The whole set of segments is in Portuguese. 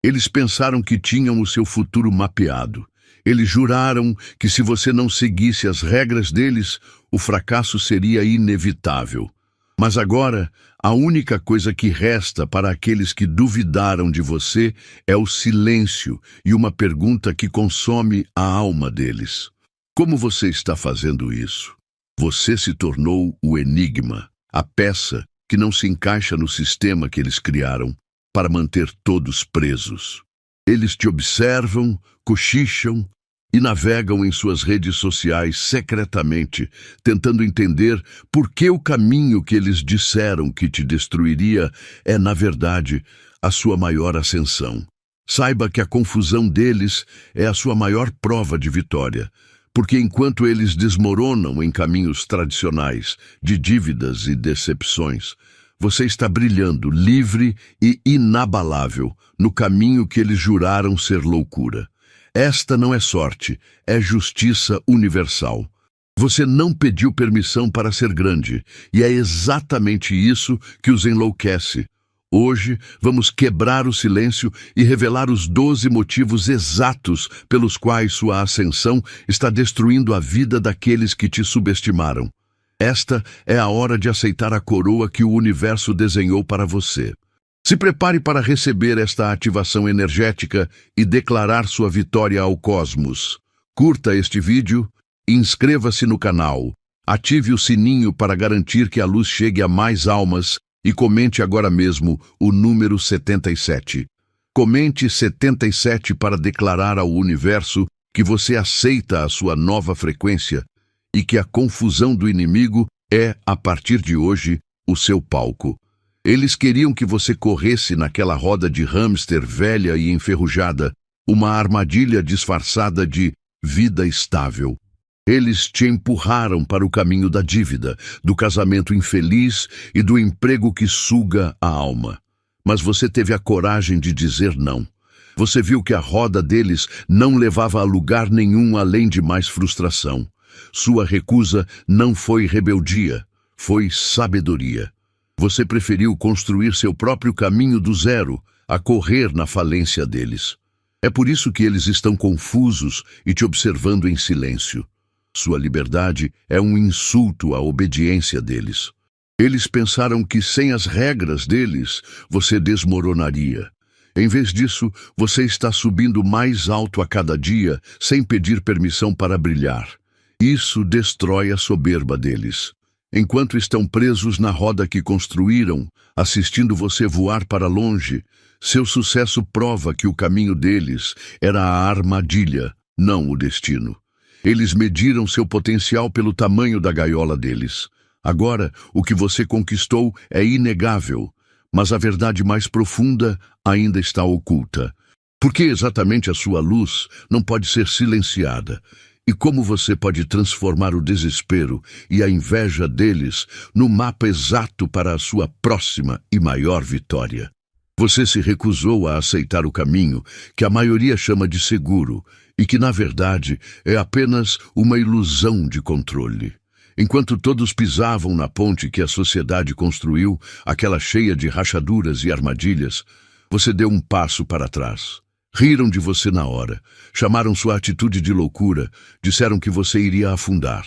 Eles pensaram que tinham o seu futuro mapeado. Eles juraram que se você não seguisse as regras deles, o fracasso seria inevitável. Mas agora, a única coisa que resta para aqueles que duvidaram de você é o silêncio e uma pergunta que consome a alma deles. Como você está fazendo isso? Você se tornou o enigma, a peça que não se encaixa no sistema que eles criaram para manter todos presos. Eles te observam, cochicham e navegam em suas redes sociais secretamente, tentando entender por que o caminho que eles disseram que te destruiria é, na verdade, a sua maior ascensão. Saiba que a confusão deles é a sua maior prova de vitória, porque enquanto eles desmoronam em caminhos tradicionais de dívidas e decepções, você está brilhando, livre e inabalável, no caminho que eles juraram ser loucura. Esta não é sorte, é justiça universal. Você não pediu permissão para ser grande, e é exatamente isso que os enlouquece. Hoje, vamos quebrar o silêncio e revelar os 12 motivos exatos pelos quais sua ascensão está destruindo a vida daqueles que te subestimaram. Esta é a hora de aceitar a coroa que o universo desenhou para você. Se prepare para receber esta ativação energética e declarar sua vitória ao cosmos. Curta este vídeo, inscreva-se no canal, ative o sininho para garantir que a luz chegue a mais almas e comente agora mesmo o número 77. Comente 77 para declarar ao universo que você aceita a sua nova frequência e que a confusão do inimigo é, a partir de hoje, o seu palco. Eles queriam que você corresse naquela roda de hamster velha e enferrujada, uma armadilha disfarçada de vida estável. Eles te empurraram para o caminho da dívida, do casamento infeliz e do emprego que suga a alma. Mas você teve a coragem de dizer não. Você viu que a roda deles não levava a lugar nenhum além de mais frustração. Sua recusa não foi rebeldia, foi sabedoria. Você preferiu construir seu próprio caminho do zero, a correr na falência deles. É por isso que eles estão confusos e te observando em silêncio. Sua liberdade é um insulto à obediência deles. Eles pensaram que sem as regras deles, você desmoronaria. Em vez disso, você está subindo mais alto a cada dia, sem pedir permissão para brilhar. Isso destrói a soberba deles. Enquanto estão presos na roda que construíram, assistindo você voar para longe, seu sucesso prova que o caminho deles era a armadilha, não o destino. Eles mediram seu potencial pelo tamanho da gaiola deles. Agora, o que você conquistou é inegável, mas a verdade mais profunda ainda está oculta. Por que exatamente a sua luz não pode ser silenciada? E como você pode transformar o desespero e a inveja deles no mapa exato para a sua próxima e maior vitória? Você se recusou a aceitar o caminho que a maioria chama de seguro e que, na verdade, é apenas uma ilusão de controle. Enquanto todos pisavam na ponte que a sociedade construiu, aquela cheia de rachaduras e armadilhas, você deu um passo para trás. Riram de você na hora, chamaram sua atitude de loucura, disseram que você iria afundar.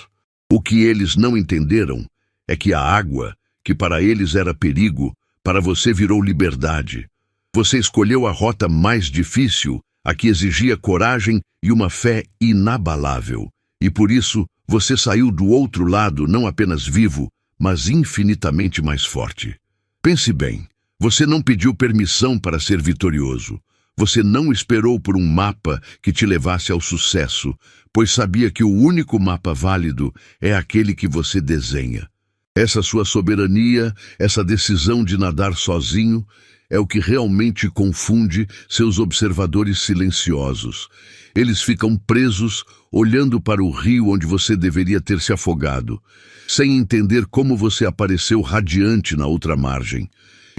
O que eles não entenderam é que a água, que para eles era perigo, para você virou liberdade. Você escolheu a rota mais difícil, a que exigia coragem e uma fé inabalável. E por isso, você saiu do outro lado não apenas vivo, mas infinitamente mais forte. Pense bem, você não pediu permissão para ser vitorioso. Você não esperou por um mapa que te levasse ao sucesso, pois sabia que o único mapa válido é aquele que você desenha. Essa sua soberania, essa decisão de nadar sozinho, é o que realmente confunde seus observadores silenciosos. Eles ficam presos, olhando para o rio onde você deveria ter se afogado, sem entender como você apareceu radiante na outra margem.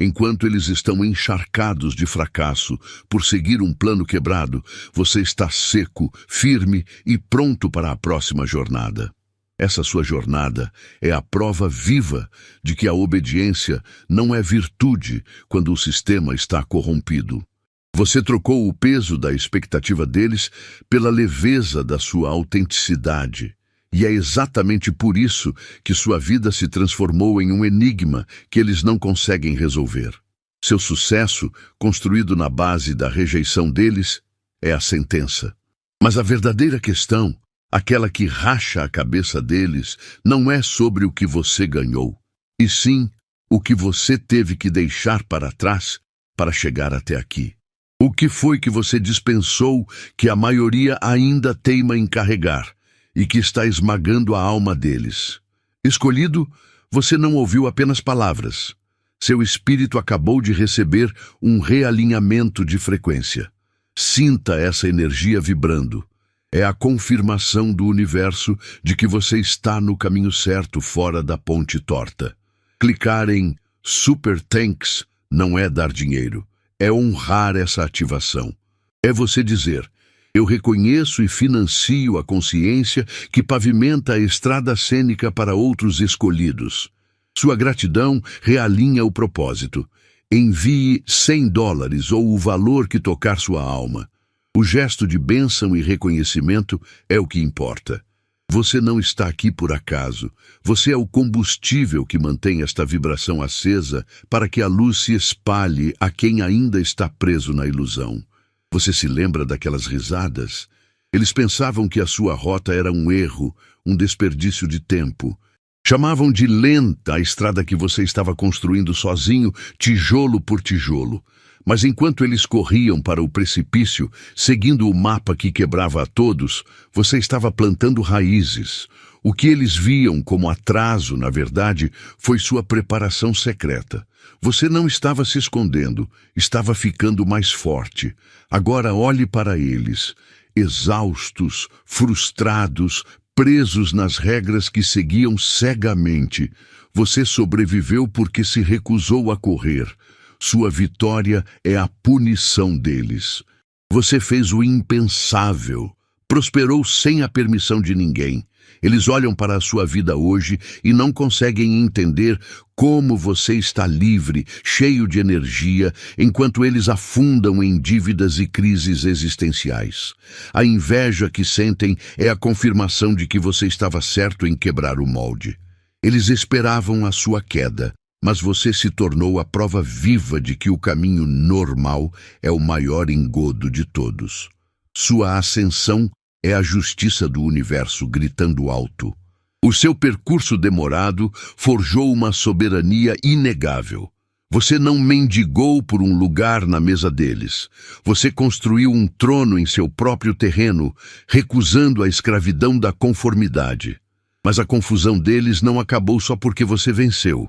Enquanto eles estão encharcados de fracasso por seguir um plano quebrado, você está seco, firme e pronto para a próxima jornada. Essa sua jornada é a prova viva de que a obediência não é virtude quando o sistema está corrompido. Você trocou o peso da expectativa deles pela leveza da sua autenticidade. E é exatamente por isso que sua vida se transformou em um enigma que eles não conseguem resolver. Seu sucesso, construído na base da rejeição deles, é a sentença. Mas a verdadeira questão, aquela que racha a cabeça deles, não é sobre o que você ganhou, e sim o que você teve que deixar para trás para chegar até aqui. O que foi que você dispensou que a maioria ainda teima em carregar e que está esmagando a alma deles? Escolhido, você não ouviu apenas palavras. Seu espírito acabou de receber um realinhamento de frequência. Sinta essa energia vibrando. É a confirmação do universo de que você está no caminho certo, fora da ponte torta. Clicar em Super Thanks não é dar dinheiro. É honrar essa ativação. É você dizer: eu reconheço e financio a consciência que pavimenta a estrada cênica para outros escolhidos. Sua gratidão realinha o propósito. Envie $100 ou o valor que tocar sua alma. O gesto de bênção e reconhecimento é o que importa. Você não está aqui por acaso. Você é o combustível que mantém esta vibração acesa para que a luz se espalhe a quem ainda está preso na ilusão. Você se lembra daquelas risadas? Eles pensavam que a sua rota era um erro, um desperdício de tempo. Chamavam de lenta a estrada que você estava construindo sozinho, tijolo por tijolo. Mas enquanto eles corriam para o precipício, seguindo o mapa que quebrava a todos, você estava plantando raízes. O que eles viam como atraso, na verdade, foi sua preparação secreta. Você não estava se escondendo, estava ficando mais forte. Agora olhe para eles, exaustos, frustrados, presos nas regras que seguiam cegamente. Você sobreviveu porque se recusou a correr. Sua vitória é a punição deles. Você fez o impensável. Prosperou sem a permissão de ninguém. Eles olham para a sua vida hoje e não conseguem entender como você está livre, cheio de energia, enquanto eles afundam em dívidas e crises existenciais. A inveja que sentem é a confirmação de que você estava certo em quebrar o molde. Eles esperavam a sua queda, mas você se tornou a prova viva de que o caminho normal é o maior engodo de todos. Sua ascensão é a justiça do universo gritando alto. O seu percurso demorado forjou uma soberania inegável. Você não mendigou por um lugar na mesa deles. Você construiu um trono em seu próprio terreno, recusando a escravidão da conformidade. Mas a confusão deles não acabou só porque você venceu.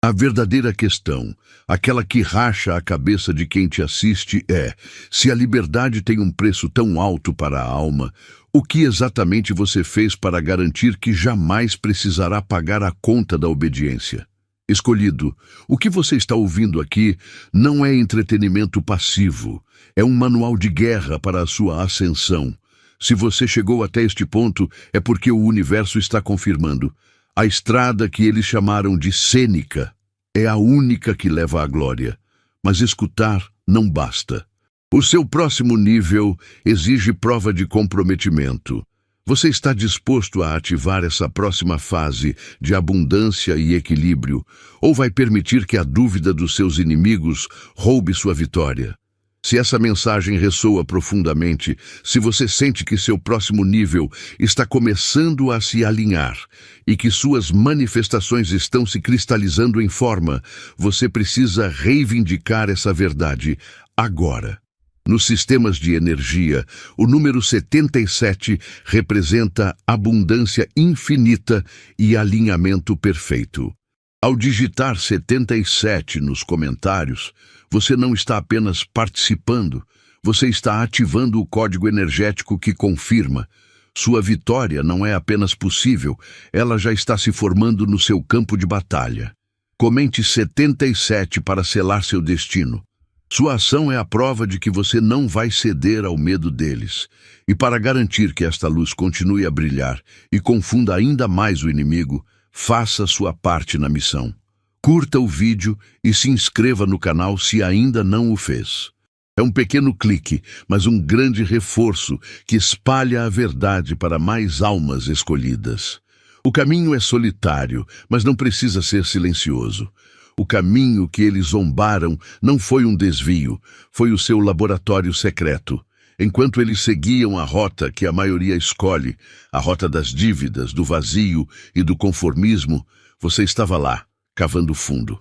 A verdadeira questão, aquela que racha a cabeça de quem te assiste, é: se a liberdade tem um preço tão alto para a alma, o que exatamente você fez para garantir que jamais precisará pagar a conta da obediência? Escolhido, o que você está ouvindo aqui não é entretenimento passivo, é um manual de guerra para a sua ascensão. Se você chegou até este ponto, é porque o universo está confirmando. A estrada que eles chamaram de cênica é a única que leva à glória, mas escutar não basta. O seu próximo nível exige prova de comprometimento. Você está disposto a ativar essa próxima fase de abundância e equilíbrio, ou vai permitir que a dúvida dos seus inimigos roube sua vitória? Se essa mensagem ressoa profundamente, se você sente que seu próximo nível está começando a se alinhar e que suas manifestações estão se cristalizando em forma, você precisa reivindicar essa verdade agora. Nos sistemas de energia, o número 77 representa abundância infinita e alinhamento perfeito. Ao digitar 77 nos comentários, você não está apenas participando, você está ativando o código energético que confirma: sua vitória não é apenas possível, ela já está se formando no seu campo de batalha. Comente 77 para selar seu destino. Sua ação é a prova de que você não vai ceder ao medo deles. E para garantir que esta luz continue a brilhar e confunda ainda mais o inimigo, faça sua parte na missão. Curta o vídeo e se inscreva no canal se ainda não o fez. É um pequeno clique, mas um grande reforço que espalha a verdade para mais almas escolhidas. O caminho é solitário, mas não precisa ser silencioso. O caminho que eles zombaram não foi um desvio, foi o seu laboratório secreto. Enquanto eles seguiam a rota que a maioria escolhe, a rota das dívidas, do vazio e do conformismo, você estava lá, cavando fundo.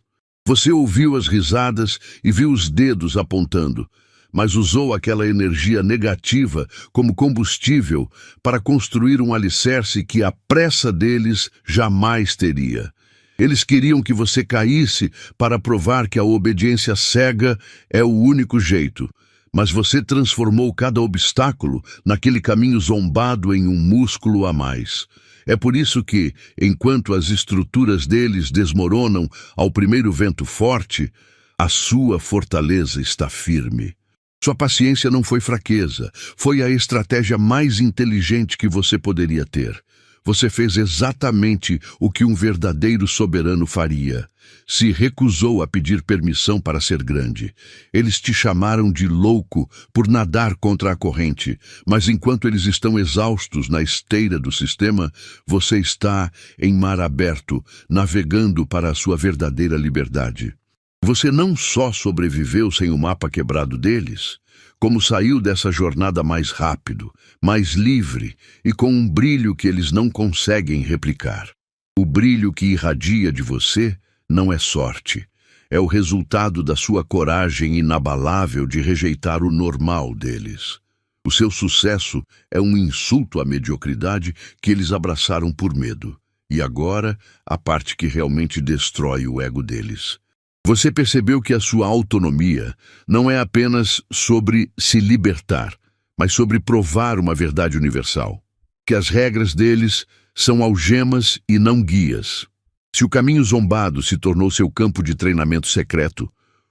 Você ouviu as risadas e viu os dedos apontando, mas usou aquela energia negativa como combustível para construir um alicerce que a pressa deles jamais teria. Eles queriam que você caísse para provar que a obediência cega é o único jeito, mas você transformou cada obstáculo naquele caminho zombado em um músculo a mais. É por isso que, enquanto as estruturas deles desmoronam ao primeiro vento forte, a sua fortaleza está firme. Sua paciência não foi fraqueza, foi a estratégia mais inteligente que você poderia ter. Você fez exatamente o que um verdadeiro soberano faria. Se recusou a pedir permissão para ser grande. Eles te chamaram de louco por nadar contra a corrente, mas enquanto eles estão exaustos na esteira do sistema, você está em mar aberto, navegando para a sua verdadeira liberdade. Você não só sobreviveu sem o mapa quebrado deles, como saiu dessa jornada mais rápido, mais livre e com um brilho que eles não conseguem replicar. O brilho que irradia de você não é sorte, é o resultado da sua coragem inabalável de rejeitar o normal deles. O seu sucesso é um insulto à mediocridade que eles abraçaram por medo. E agora, a parte que realmente destrói o ego deles. Você percebeu que a sua autonomia não é apenas sobre se libertar, mas sobre provar uma verdade universal. Que as regras deles são algemas e não guias. Se o caminho zombado se tornou seu campo de treinamento secreto,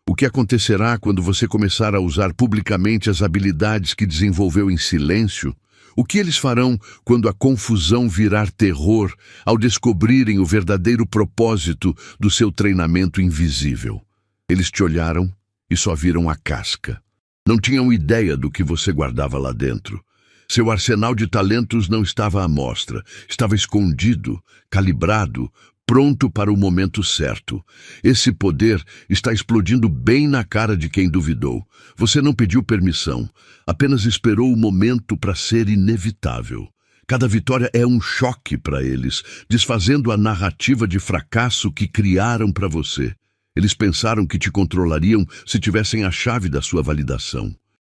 o que acontecerá quando você começar a usar publicamente as habilidades que desenvolveu em silêncio? O que eles farão quando a confusão virar terror ao descobrirem o verdadeiro propósito do seu treinamento invisível? Eles te olharam e só viram a casca. Não tinham ideia do que você guardava lá dentro. Seu arsenal de talentos não estava à mostra, estava escondido, calibrado, pronto para o momento certo. Esse poder está explodindo bem na cara de quem duvidou. Você não pediu permissão, apenas esperou o momento para ser inevitável. Cada vitória é um choque para eles, desfazendo a narrativa de fracasso que criaram para você. Eles pensaram que te controlariam se tivessem a chave da sua validação.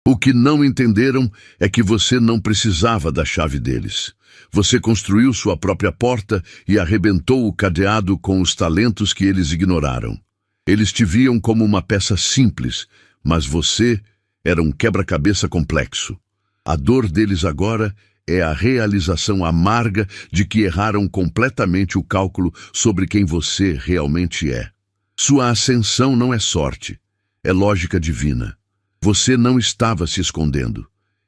O que não entenderam é que você não precisava da chave deles. Você construiu sua própria porta e arrebentou o cadeado com os talentos que eles ignoraram. Eles te viam como uma peça simples, mas você era um quebra-cabeça complexo. A dor deles agora é a realização amarga de que erraram completamente o cálculo sobre quem você realmente é. Sua ascensão não é sorte, é lógica divina. Você não estava se escondendo.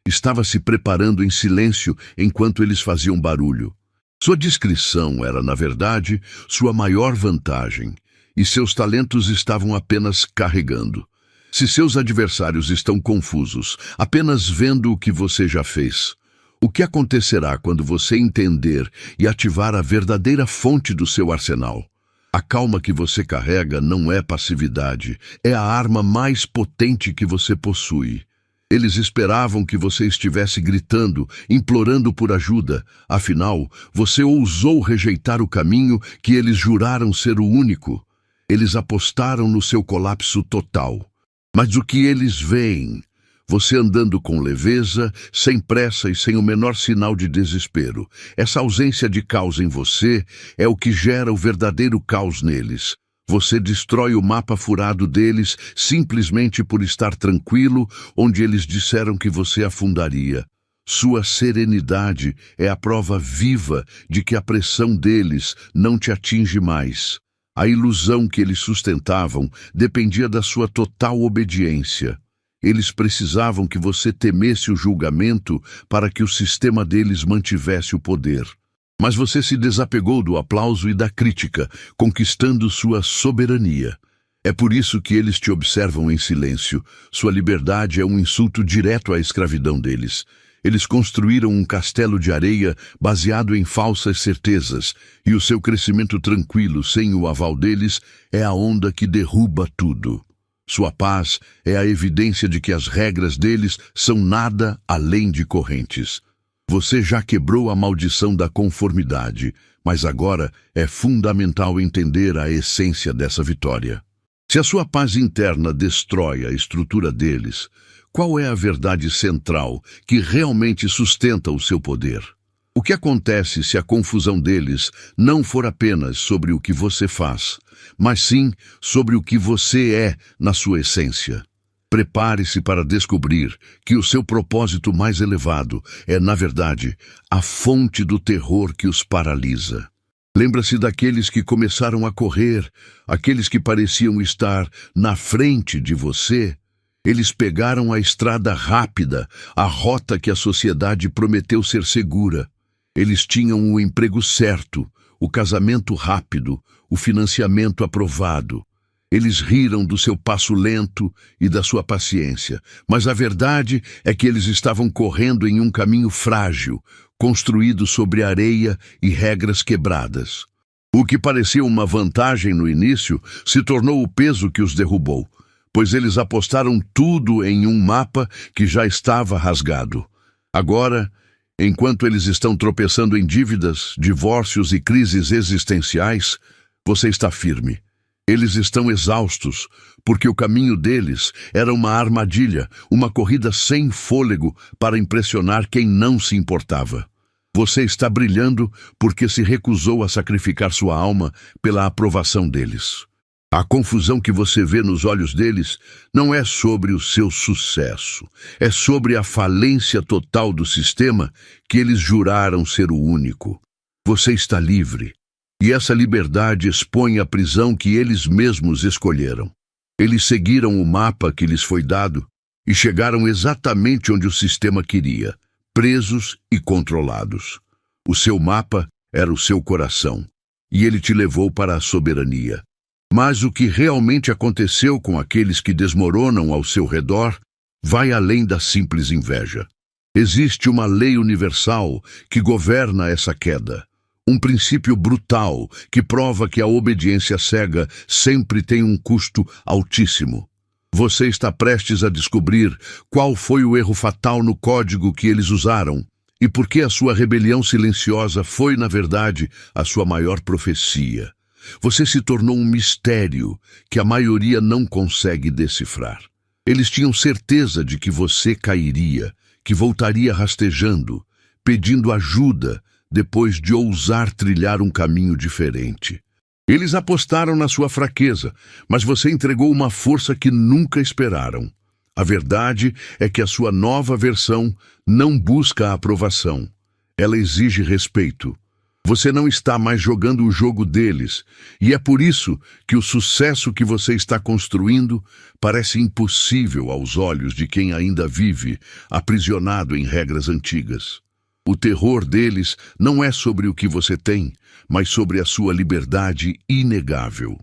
Estava se preparando em silêncio enquanto eles faziam barulho. Sua discrição era, na verdade, sua maior vantagem, e seus talentos estavam apenas carregando. Se seus adversários estão confusos, apenas vendo o que você já fez, o que acontecerá quando você entender e ativar a verdadeira fonte do seu arsenal? A calma que você carrega não é passividade, é a arma mais potente que você possui. Eles esperavam que você estivesse gritando, implorando por ajuda. Afinal, você ousou rejeitar o caminho que eles juraram ser o único. Eles apostaram no seu colapso total. Mas o que eles veem? Você andando com leveza, sem pressa e sem o menor sinal de desespero. Essa ausência de caos em você é o que gera o verdadeiro caos neles. Você destrói o mapa furado deles simplesmente por estar tranquilo onde eles disseram que você afundaria. Sua serenidade é a prova viva de que a pressão deles não te atinge mais. A ilusão que eles sustentavam dependia da sua total obediência. Eles precisavam que você temesse o julgamento para que o sistema deles mantivesse o poder. Mas você se desapegou do aplauso e da crítica, conquistando sua soberania. É por isso que eles te observam em silêncio. Sua liberdade é um insulto direto à escravidão deles. Eles construíram um castelo de areia baseado em falsas certezas, e o seu crescimento tranquilo, sem o aval deles, é a onda que derruba tudo. Sua paz é a evidência de que as regras deles são nada além de correntes. Você já quebrou a maldição da conformidade, mas agora é fundamental entender a essência dessa vitória. Se a sua paz interna destrói a estrutura deles, qual é a verdade central que realmente sustenta o seu poder? O que acontece se a confusão deles não for apenas sobre o que você faz, mas sim sobre o que você é na sua essência? Prepare-se para descobrir que o seu propósito mais elevado é, na verdade, a fonte do terror que os paralisa. Lembra-se daqueles que começaram a correr, aqueles que pareciam estar na frente de você? Eles pegaram a estrada rápida, a rota que a sociedade prometeu ser segura. Eles tinham o emprego certo, o casamento rápido, o financiamento aprovado. Eles riram do seu passo lento e da sua paciência, mas a verdade é que eles estavam correndo em um caminho frágil, construído sobre areia e regras quebradas. O que parecia uma vantagem no início se tornou o peso que os derrubou, pois eles apostaram tudo em um mapa que já estava rasgado. Agora, enquanto eles estão tropeçando em dívidas, divórcios e crises existenciais, você está firme. Eles estão exaustos, porque o caminho deles era uma armadilha, uma corrida sem fôlego para impressionar quem não se importava. Você está brilhando porque se recusou a sacrificar sua alma pela aprovação deles. A confusão que você vê nos olhos deles não é sobre o seu sucesso, é sobre a falência total do sistema que eles juraram ser o único. Você está livre. E essa liberdade expõe a prisão que eles mesmos escolheram. Eles seguiram o mapa que lhes foi dado e chegaram exatamente onde o sistema queria, presos e controlados. O seu mapa era o seu coração, e ele te levou para a soberania. Mas o que realmente aconteceu com aqueles que desmoronam ao seu redor vai além da simples inveja. Existe uma lei universal que governa essa queda. Um princípio brutal que prova que a obediência cega sempre tem um custo altíssimo. Você está prestes a descobrir qual foi o erro fatal no código que eles usaram e por que a sua rebelião silenciosa foi, na verdade, a sua maior profecia. Você se tornou um mistério que a maioria não consegue decifrar. Eles tinham certeza de que você cairia, que voltaria rastejando, pedindo ajuda, depois de ousar trilhar um caminho diferente. Eles apostaram na sua fraqueza, mas você entregou uma força que nunca esperaram. A verdade é que a sua nova versão não busca a aprovação. Ela exige respeito. Você não está mais jogando o jogo deles, e é por isso que o sucesso que você está construindo parece impossível aos olhos de quem ainda vive aprisionado em regras antigas. O terror deles não é sobre o que você tem, mas sobre a sua liberdade inegável.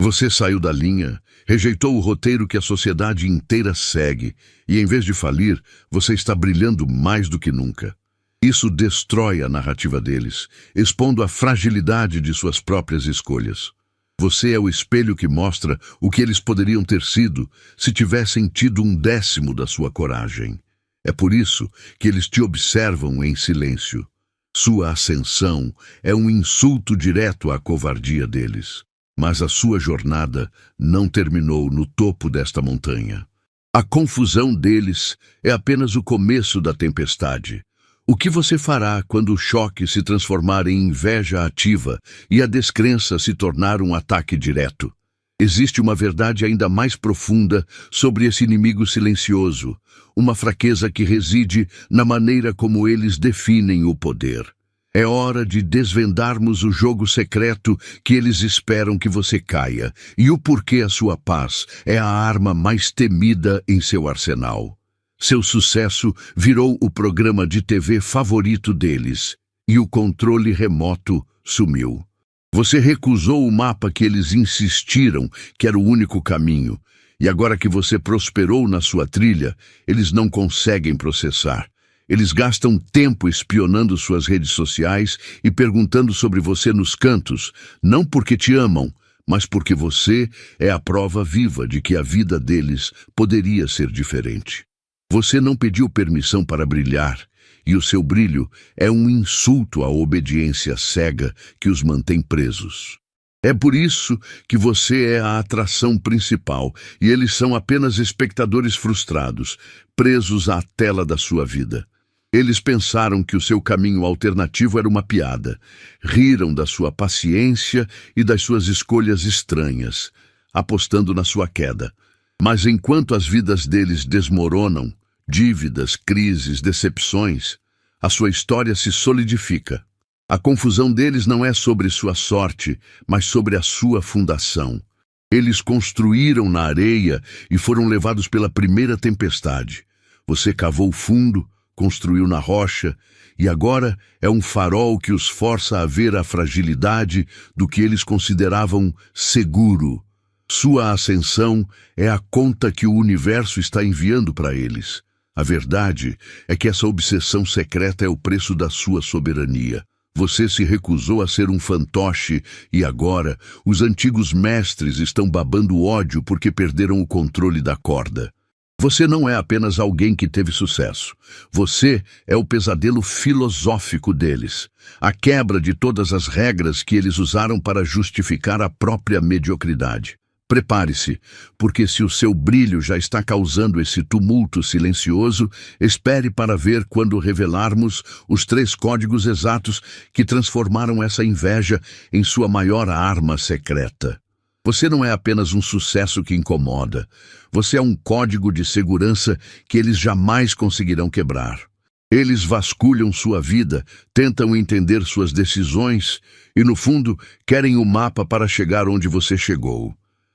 Você saiu da linha, rejeitou o roteiro que a sociedade inteira segue, e em vez de falir, você está brilhando mais do que nunca. Isso destrói a narrativa deles, expondo a fragilidade de suas próprias escolhas. Você é o espelho que mostra o que eles poderiam ter sido se tivessem tido 1/10 da sua coragem. É por isso que eles te observam em silêncio. Sua ascensão é um insulto direto à covardia deles. Mas a sua jornada não terminou no topo desta montanha. A confusão deles é apenas o começo da tempestade. O que você fará quando o choque se transformar em inveja ativa e a descrença se tornar um ataque direto? Existe uma verdade ainda mais profunda sobre esse inimigo silencioso, uma fraqueza que reside na maneira como eles definem o poder. É hora de desvendarmos o jogo secreto que eles esperam que você caia e o porquê a sua paz é a arma mais temida em seu arsenal. Seu sucesso virou o programa de TV favorito deles e o controle remoto sumiu. Você recusou o mapa que eles insistiram que era o único caminho, e agora que você prosperou na sua trilha, eles não conseguem processar. Eles gastam tempo espionando suas redes sociais e perguntando sobre você nos cantos, não porque te amam, mas porque você é a prova viva de que a vida deles poderia ser diferente. Você não pediu permissão para brilhar, e o seu brilho é um insulto à obediência cega que os mantém presos. É por isso que você é a atração principal, e eles são apenas espectadores frustrados, presos à tela da sua vida. Eles pensaram que o seu caminho alternativo era uma piada, riram da sua paciência e das suas escolhas estranhas, apostando na sua queda. Mas enquanto as vidas deles desmoronam, dívidas, crises, decepções, a sua história se solidifica. A confusão deles não é sobre sua sorte, mas sobre a sua fundação. Eles construíram na areia e foram levados pela primeira tempestade. Você cavou fundo, construiu na rocha, e agora é um farol que os força a ver a fragilidade do que eles consideravam seguro. Sua ascensão é a conta que o universo está enviando para eles. A verdade é que essa obsessão secreta é o preço da sua soberania. Você se recusou a ser um fantoche e agora os antigos mestres estão babando ódio porque perderam o controle da corda. Você não é apenas alguém que teve sucesso. Você é o pesadelo filosófico deles. A quebra de todas as regras que eles usaram para justificar a própria mediocridade. Prepare-se, porque se o seu brilho já está causando esse tumulto silencioso, espere para ver quando revelarmos os 3 códigos exatos que transformaram essa inveja em sua maior arma secreta. Você não é apenas um sucesso que incomoda. Você é um código de segurança que eles jamais conseguirão quebrar. Eles vasculham sua vida, tentam entender suas decisões e, no fundo, querem o mapa para chegar onde você chegou.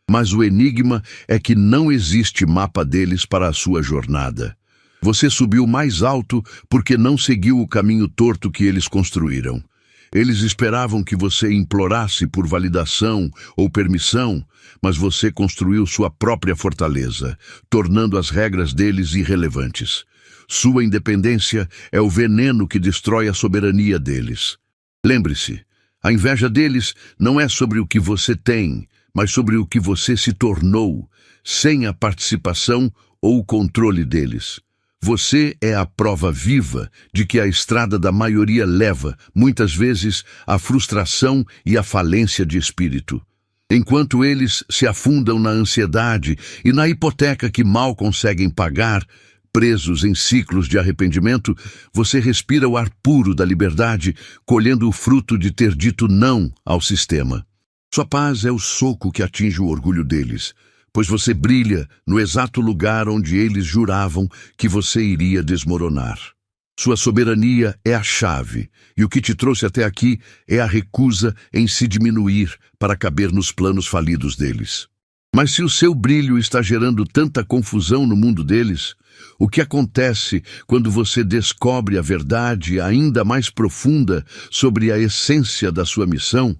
Mas o enigma é que não existe mapa deles para a sua jornada. Você subiu mais alto porque não seguiu o caminho torto que eles construíram. Eles esperavam que você implorasse por validação ou permissão, mas você construiu sua própria fortaleza, tornando as regras deles irrelevantes. Sua independência é o veneno que destrói a soberania deles. Lembre-se, a inveja deles não é sobre o que você tem, mas sobre o que você se tornou, sem a participação ou o controle deles. Você é a prova viva de que a estrada da maioria leva, muitas vezes, à frustração e à falência de espírito. Enquanto eles se afundam na ansiedade e na hipoteca que mal conseguem pagar, presos em ciclos de arrependimento, você respira o ar puro da liberdade, colhendo o fruto de ter dito não ao sistema. Sua paz é o soco que atinge o orgulho deles, pois você brilha no exato lugar onde eles juravam que você iria desmoronar. Sua soberania é a chave, e o que te trouxe até aqui é a recusa em se diminuir para caber nos planos falidos deles. Mas se o seu brilho está gerando tanta confusão no mundo deles, o que acontece quando você descobre a verdade ainda mais profunda sobre a essência da sua missão?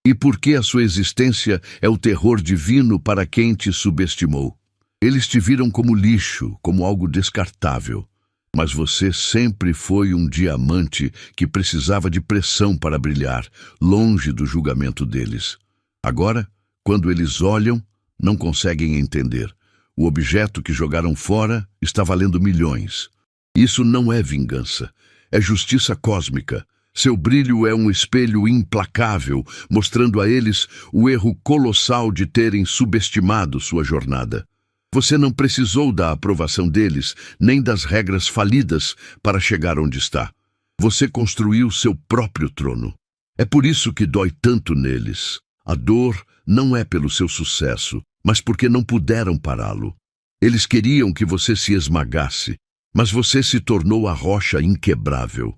E por que a sua existência é o terror divino para quem te subestimou? Eles te viram como lixo, como algo descartável. Mas você sempre foi um diamante que precisava de pressão para brilhar, longe do julgamento deles. Agora, quando eles olham, não conseguem entender. O objeto que jogaram fora está valendo milhões. Isso não é vingança, é justiça cósmica. Seu brilho é um espelho implacável, mostrando a eles o erro colossal de terem subestimado sua jornada. Você não precisou da aprovação deles, nem das regras falidas para chegar onde está. Você construiu seu próprio trono. É por isso que dói tanto neles. A dor não é pelo seu sucesso, mas porque não puderam pará-lo. Eles queriam que você se esmagasse, mas você se tornou a rocha inquebrável.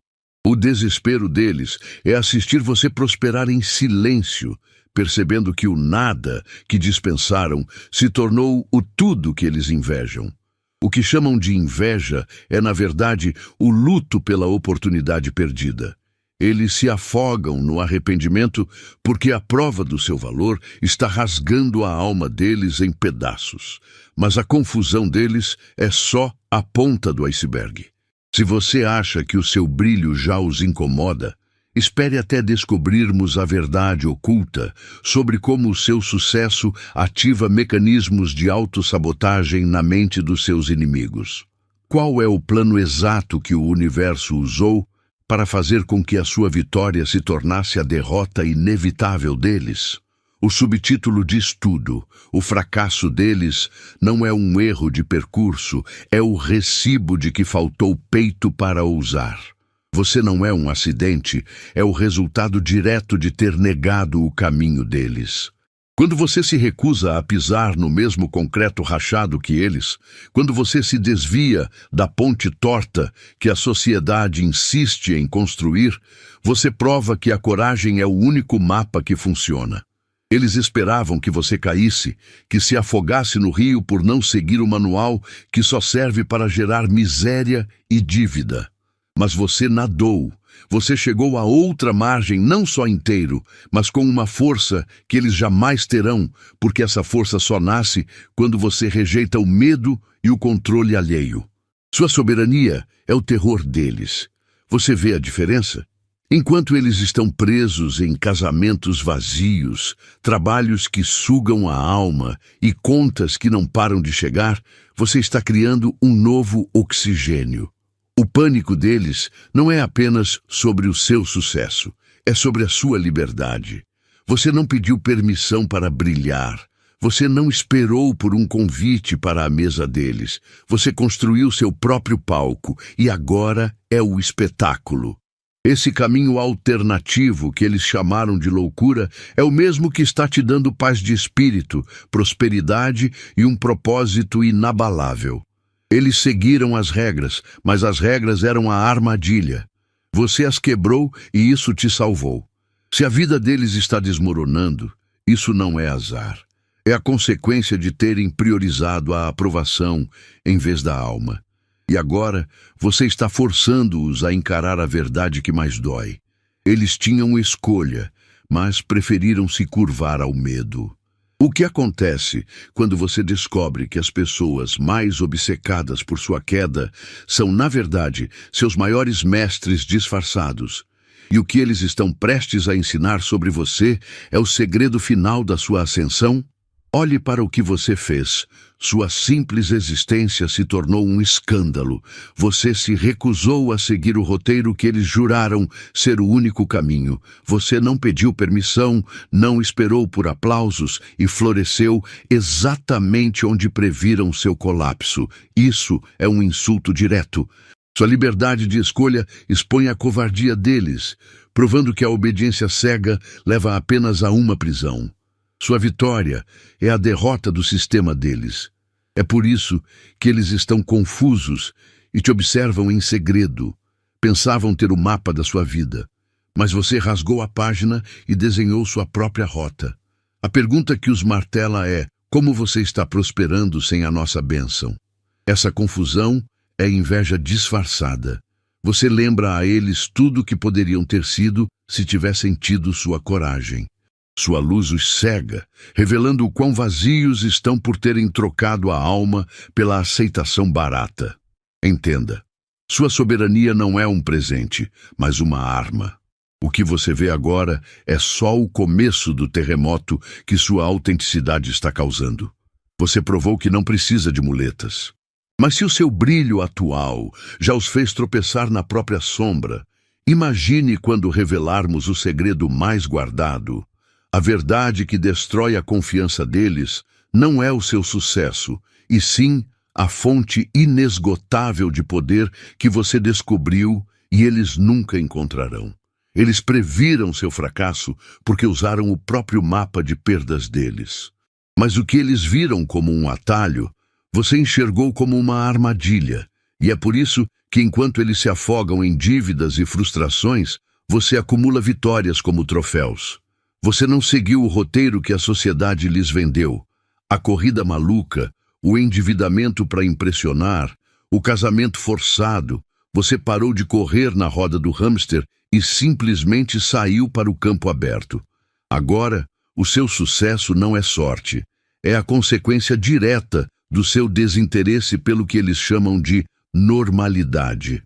O desespero deles é assistir você prosperar em silêncio, percebendo que o nada que dispensaram se tornou o tudo que eles invejam. O que chamam de inveja é, na verdade, o luto pela oportunidade perdida. Eles se afogam no arrependimento porque a prova do seu valor está rasgando a alma deles em pedaços. Mas a confusão deles é só a ponta do iceberg. Se você acha que o seu brilho já os incomoda, espere até descobrirmos a verdade oculta sobre como o seu sucesso ativa mecanismos de autossabotagem na mente dos seus inimigos. Qual é o plano exato que o universo usou para fazer com que a sua vitória se tornasse a derrota inevitável deles? O subtítulo diz tudo. O fracasso deles não é um erro de percurso, é o recibo de que faltou peito para ousar. Você não é um acidente, é o resultado direto de ter negado o caminho deles. Quando você se recusa a pisar no mesmo concreto rachado que eles, quando você se desvia da ponte torta que a sociedade insiste em construir, você prova que a coragem é o único mapa que funciona. Eles esperavam que você caísse, que se afogasse no rio por não seguir o manual que só serve para gerar miséria e dívida. Mas você nadou. Você chegou a outra margem não só inteiro, mas com uma força que eles jamais terão, porque essa força só nasce quando você rejeita o medo e o controle alheio. Sua soberania é o terror deles. Você vê a diferença? Enquanto eles estão presos em casamentos vazios, trabalhos que sugam a alma e contas que não param de chegar, você está criando um novo oxigênio. O pânico deles não é apenas sobre o seu sucesso, é sobre a sua liberdade. Você não pediu permissão para brilhar. Você não esperou por um convite para a mesa deles. Você construiu seu próprio palco e agora é o espetáculo. Esse caminho alternativo que eles chamaram de loucura é o mesmo que está te dando paz de espírito, prosperidade e um propósito inabalável. Eles seguiram as regras, mas as regras eram a armadilha. Você as quebrou e isso te salvou. Se a vida deles está desmoronando, isso não é azar. É a consequência de terem priorizado a aprovação em vez da alma. E agora, você está forçando-os a encarar a verdade que mais dói. Eles tinham escolha, mas preferiram se curvar ao medo. O que acontece quando você descobre que as pessoas mais obcecadas por sua queda são, na verdade, seus maiores mestres disfarçados? E o que eles estão prestes a ensinar sobre você é o segredo final da sua ascensão? Olhe para o que você fez. Sua simples existência se tornou um escândalo. Você se recusou a seguir o roteiro que eles juraram ser o único caminho. Você não pediu permissão, não esperou por aplausos e floresceu exatamente onde previram seu colapso. Isso é um insulto direto. Sua liberdade de escolha expõe a covardia deles, provando que a obediência cega leva apenas a uma prisão. Sua vitória é a derrota do sistema deles. É por isso que eles estão confusos e te observam em segredo. Pensavam ter o mapa da sua vida, mas você rasgou a página e desenhou sua própria rota. A pergunta que os martela é: como você está prosperando sem a nossa bênção? Essa confusão é inveja disfarçada. Você lembra a eles tudo o que poderiam ter sido se tivessem tido sua coragem. Sua luz os cega, revelando o quão vazios estão por terem trocado a alma pela aceitação barata. Entenda, sua soberania não é um presente, mas uma arma. O que você vê agora é só o começo do terremoto que sua autenticidade está causando. Você provou que não precisa de muletas. Mas se o seu brilho atual já os fez tropeçar na própria sombra, imagine quando revelarmos o segredo mais guardado. A verdade que destrói a confiança deles não é o seu sucesso, e sim a fonte inesgotável de poder que você descobriu e eles nunca encontrarão. Eles previram seu fracasso porque usaram o próprio mapa de perdas deles. Mas o que eles viram como um atalho, você enxergou como uma armadilha, e é por isso que enquanto eles se afogam em dívidas e frustrações, você acumula vitórias como troféus. Você não seguiu o roteiro que a sociedade lhes vendeu. A corrida maluca, o endividamento para impressionar, o casamento forçado. Você parou de correr na roda do hamster e simplesmente saiu para o campo aberto. Agora, o seu sucesso não é sorte, é a consequência direta do seu desinteresse pelo que eles chamam de normalidade.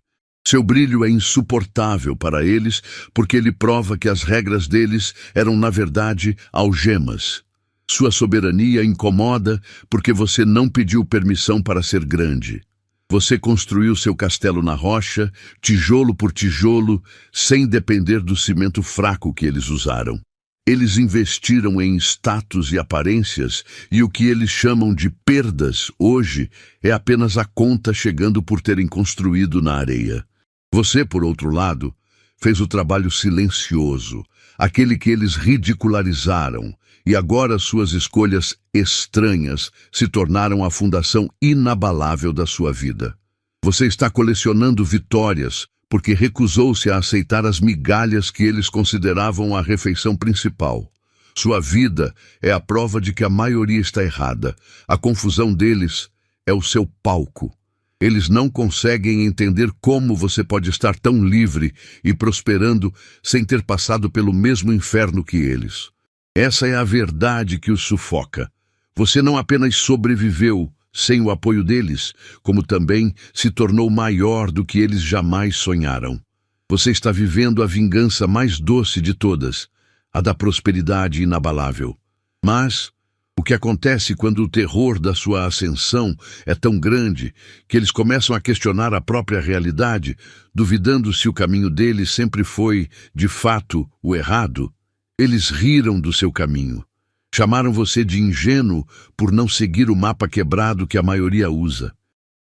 Seu brilho é insuportável para eles porque ele prova que as regras deles eram, na verdade, algemas. Sua soberania incomoda porque você não pediu permissão para ser grande. Você construiu seu castelo na rocha, tijolo por tijolo, sem depender do cimento fraco que eles usaram. Eles investiram em status e aparências, e o que eles chamam de perdas hoje é apenas a conta chegando por terem construído na areia. Você, por outro lado, fez o trabalho silencioso, aquele que eles ridicularizaram, e agora suas escolhas estranhas se tornaram a fundação inabalável da sua vida. Você está colecionando vitórias porque recusou-se a aceitar as migalhas que eles consideravam a refeição principal. Sua vida é a prova de que a maioria está errada. A confusão deles é o seu palco. Eles não conseguem entender como você pode estar tão livre e prosperando sem ter passado pelo mesmo inferno que eles. Essa é a verdade que os sufoca. Você não apenas sobreviveu sem o apoio deles, como também se tornou maior do que eles jamais sonharam. Você está vivendo a vingança mais doce de todas, a da prosperidade inabalável. Mas o que acontece quando o terror da sua ascensão é tão grande que eles começam a questionar a própria realidade, duvidando se o caminho deles sempre foi, de fato, o errado? Eles riram do seu caminho. Chamaram você de ingênuo por não seguir o mapa quebrado que a maioria usa.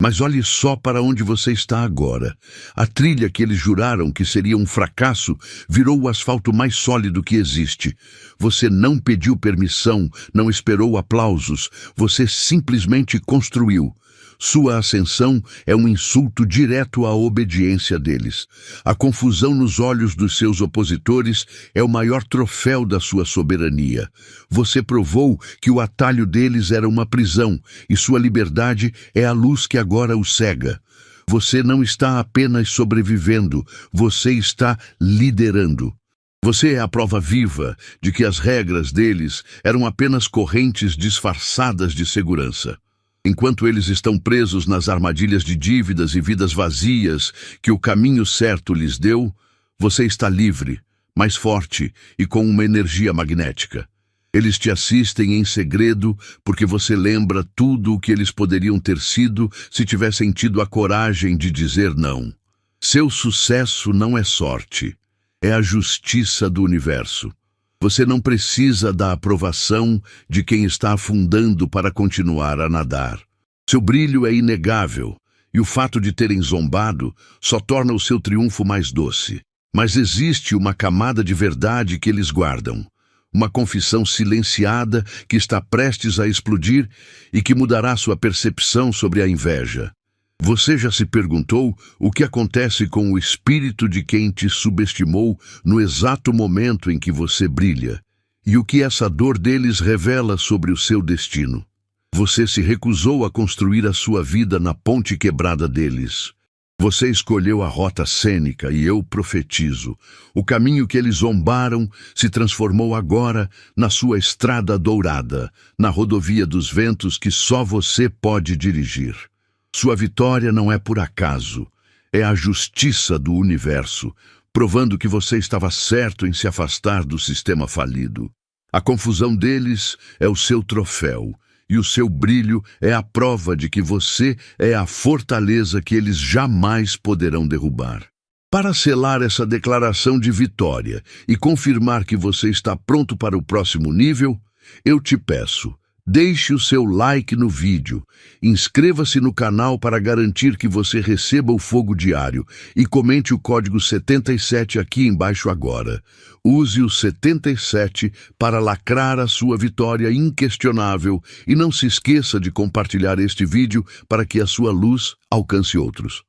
Mas olhe só para onde você está agora. A trilha que eles juraram que seria um fracasso virou o asfalto mais sólido que existe. Você não pediu permissão, não esperou aplausos, você simplesmente construiu. Sua ascensão é um insulto direto à obediência deles. A confusão nos olhos dos seus opositores é o maior troféu da sua soberania. Você provou que o atalho deles era uma prisão, e sua liberdade é a luz que agora o cega. Você não está apenas sobrevivendo, você está liderando. Você é a prova viva de que as regras deles eram apenas correntes disfarçadas de segurança. Enquanto eles estão presos nas armadilhas de dívidas e vidas vazias que o caminho certo lhes deu, você está livre, mais forte e com uma energia magnética. Eles te assistem em segredo porque você lembra tudo o que eles poderiam ter sido se tivessem tido a coragem de dizer não. Seu sucesso não é sorte, é a justiça do universo. Você não precisa da aprovação de quem está afundando para continuar a nadar. Seu brilho é inegável, e o fato de terem zombado só torna o seu triunfo mais doce. Mas existe uma camada de verdade que eles guardam, uma confissão silenciada que está prestes a explodir e que mudará sua percepção sobre a inveja. Você já se perguntou o que acontece com o espírito de quem te subestimou no exato momento em que você brilha? E o que essa dor deles revela sobre o seu destino? Você se recusou a construir a sua vida na ponte quebrada deles. Você escolheu a rota cênica e eu profetizo. O caminho que eles zombaram se transformou agora na sua estrada dourada, na rodovia dos ventos que só você pode dirigir. Sua vitória não é por acaso, é a justiça do universo, provando que você estava certo em se afastar do sistema falido. A confusão deles é o seu troféu, e o seu brilho é a prova de que você é a fortaleza que eles jamais poderão derrubar. Para selar essa declaração de vitória e confirmar que você está pronto para o próximo nível, eu te peço, deixe o seu like no vídeo, inscreva-se no canal para garantir que você receba o fogo diário e comente o código 77 aqui embaixo agora. Use o 77 para lacrar a sua vitória inquestionável e não se esqueça de compartilhar este vídeo para que a sua luz alcance outros.